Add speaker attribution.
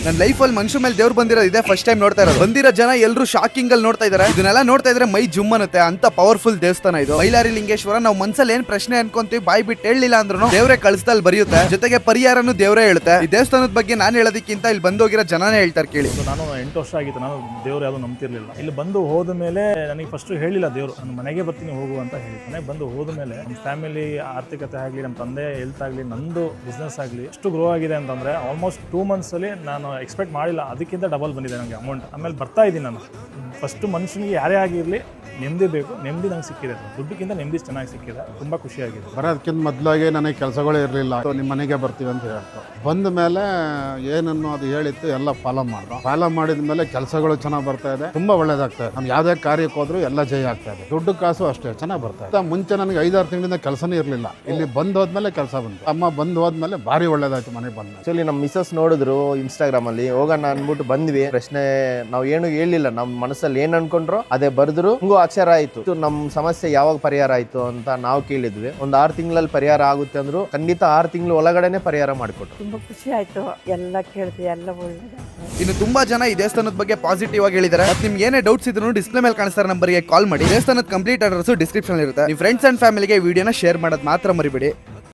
Speaker 1: ನನ್ನ ಲೈಫ್ ಅಲ್ಲಿ ಮನುಷ್ಯ ಮೇಲೆ ದೇವ್ರು ಬಂದಿರೋದು ಇದೆ ಫಸ್ಟ್ ಟೈಮ್ ನೋಡ್ತಾ ಇರೋದು. ಬಂದಿರೋ ಜನ ಎಲ್ಲರೂ ಶಾಕಿಂಗ್ ಅಲ್ಲಿ ನೋಡ್ತಾ ಇದಾರೆ. ಇದನ್ನೆಲ್ಲ ನೋಡ್ತಾ ಇದ್ರೆ ಮೈ ಜುಮ್ ಅನ್ನುತ್ತೆ. ಅಂತ ಪವರ್ಫುಲ್ ದೇವಸ್ಥಾನ ಇದು ಬೈಲಾರಿ ಲಿಂಗೇಶ್ವರ. ನಾವು ಮನ್ಸಲ್ಲಿ ಏನ್ ಪ್ರಶ್ನೆ ಅನ್ಕೊಂತೀವಿ ಬಾಯ್ ಬಿಟ್ಟು ಹೇಳಲಿಲ್ಲ ಅಂದ್ರೂ ದೇವ್ರೆ ಕಳಿಸ್ದಲ್ಲಿ ಬರೆಯುತ್ತೆ, ಜೊತೆಗೆ ಪರಿಹಾರನು ದೇವ್ರೇ ಹೇಳುತ್ತೆ. ಈ ದೇವಸ್ಥಾನದ ಬಗ್ಗೆ ನಾನು ಹೇಳೋದಕ್ಕಿಂತ ಇಲ್ಲಿ ಬಂದೋಗಿರೋ ಜನನೇ ಹೇಳ್ತಾರೆ ಕೇಳಿ.
Speaker 2: ನಾನು 8 ವರ್ಷ ಆಗಿತ್ತು, ನಾನು ದೇವ್ರು ಯಾವುದು ನಂಬ್ತಿರ್ಲಿಲ್ಲ. ಇಲ್ಲಿ ಬಂದು ಹೋದ ಮೇಲೆ ನನಗೆ ಫಸ್ಟ್ ಹೇಳಿಲ್ಲ ದೇವ್ರು, ನಾನು ಮನೆಗೆ ಬರ್ತೀನಿ ಹೋಗು ಅಂತ ಹೇಳಿ. ಮನೆಗೆ ಬಂದು ಹೋದ ಮೇಲೆ ನಮ್ಮ ಫ್ಯಾಮಿಲಿ ಆರ್ಥಿಕತೆ ಆಗಲಿ, ನಮ್ಮ ತಂದೆ ಹೆಲ್ತ್ ಆಗಲಿ, ನಂದು ಬಿಸ್ನೆಸ್ ಆಗಲಿ ಎಷ್ಟು ಗ್ರೋ ಆಗಿದೆ ಅಂತಂದ್ರೆ ಆಲ್ಮೋಸ್ಟ್ 2 months ಅಲ್ಲಿ ನಾನು ಎಕ್ಸ್ಪೆಕ್ಟ್ ಮಾಡಿಲ್ಲ, ಅದಕ್ಕಿಂತ ಡಬಲ್ ಬಂದಿದೆ ನನಗೆ ಅಮೌಂಟ್. ಆಮೇಲೆ ಬರ್ತಾ ಇದ್ದೀನಿ ನಾನು. ಫಸ್ಟ್ ಮನುಷ್ಯನಿಗೆ ಯಾರೇ ಆಗಿರಲಿ ನೆಮ್ಮದಿ ಬೇಕು, ನೆಮ್ಮದಿ ನಂಗೆ ಸಿಕ್ಕಿದೆ. ದುಡ್ಡಿಗಿಂತ ನೆಮ್ಮದಿ ಚೆನ್ನಾಗಿ ಸಿಕ್ಕಿದೆ, ತುಂಬ ಖುಷಿಯಾಗಿದೆ.
Speaker 3: ಬರೋದಕ್ಕಿಂತ ಮೊದಲಾಗೆ ನನಗೆ ಕೆಲಸಗಳೇ ಇರಲಿಲ್ಲ. ನಿಮ್ಮ ಮನೆಗೆ ಬರ್ತೀವಿ ಅಂತ ಹೇಳ್ತು. ಬಂದ ಮೇಲೆ ಏನನ್ನು ಅದು ಹೇಳಿತ್ತು ಎಲ್ಲ ಫಾಲೋ ಮಾಡಿದ ಮೇಲೆ ಕೆಲಸಗಳು ಚೆನ್ನಾಗಿ ಬರ್ತಾ ಇದೆ, ತುಂಬ ಒಳ್ಳೇದಾಗ್ತಾ ಇದೆ. ನಾನು ಯಾವುದೇ ಕಾರ್ಯಕ್ಕೆ ಹೋದ್ರು ಎಲ್ಲ ಜಯ ಆಗ್ತಾ ಇದೆ. ದುಡ್ಡು ಕಾಸು ಅಷ್ಟೇ ಚೆನ್ನಾಗಿ ಬರ್ತಾ ಇದೆ. ಮುಂಚೆ ನನಗೆ 5-6 ತಿಂಗಳಿಂದ ಕೆಲಸನೇ ಇರಲಿಲ್ಲ. ಇಲ್ಲಿ ಬಂದು ಹೋದ್ಮೇಲೆ ಕೆಲಸ ಬಂತು. ಅಮ್ಮ ಬಂದು ಹೋದ್ಮೇಲೆ ಭಾರಿ ಒಳ್ಳೇದಾಯ್ತು ಮನೆಗೆ ಬಂದ.
Speaker 4: ಆಕ್ಚುಲಿ ನಮ್ಮ ಮಿಸಸ್ ನೋಡಿದ್ರು ಇನ್ಸ್ಟಾಗ್ರಾಮ್ ಅಲ್ಲಿ, ಹೋಗೋಣ ಅನ್ಬಿಟ್ಟು ಬಂದ್ವಿ. ಪ್ರಶ್ನೆ ನಾವು ಏನು ಹೇಳಿಲ್ಲ, ನಮ್ಮ ಮನಸ್ಸಲ್ಲಿ ಏನ್ ಅನ್ಕೊಂಡ್ರು ಅದೇ ಬರ್ದ್ರು. ಹಿಂಗೂ ಅಕ್ಷರ ಆಯ್ತು. ನಮ್ಮ ಸಮಸ್ಯೆ ಯಾವಾಗ ಪರಿಹಾರ ಆಯ್ತು ಅಂತ ನಾವು ಕೇಳಿದ್ವಿ. ಒಂದು 6 ತಿಂಗಳಲ್ಲಿ ಪರಿಹಾರ ಆಗುತ್ತೆ ಅಂದ್ರು. ಖಂಡಿತ 6 ತಿಂಗಳು ಒಳಗಡೆನೆ ಪರಿಹಾರ ಮಾಡಿಕೊಟ್ರು.
Speaker 5: ತುಂಬಾ ಖುಷಿ ಆಯ್ತು, ಎಲ್ಲ ಕೇಳಿದ್ವಿ, ಎಲ್ಲ ಒಳ್ಳೆದಾಯ್ತು.
Speaker 1: ಇನ್ನು ತುಂಬಾ ಜನ ಈ ದೇವಸ್ಥಾನದ ಬಗ್ಗೆ ಪಾಸಿಟಿವ್ ಆಗಿ ಹೇಳಿದ್ದಾರೆ. ನಿಮ್ಗೆ ಏನೇ ಡೌಟ್ಸ್ ಇದ್ರು ಡಿಸ್ಪ್ಲೇ ಮೇಲೆ ಕಾಣಿಸ್ತಾರೆ ನಂಬರ್ಗೆ ಕಾಲ್ ಮಾಡಿ. ದೇವಸ್ಥಾನದ ಕಂಪ್ಲೀಟ್ ಅಡ್ರೆಸ್ ಡಿಸ್ಕ್ರಿಪ್ಷನ್ ಇರುತ್ತೆ. ನಿಮ್ಮ ಫ್ರೆಂಡ್ಸ್ ಅಂಡ್ ಫ್ಯಾಮಿಲಿಗೆ ವಿಡಿಯೋನ ಶೇರ್ ಮಾಡೋದು ಮಾತ್ರ ಮರಿಬೇಡಿ.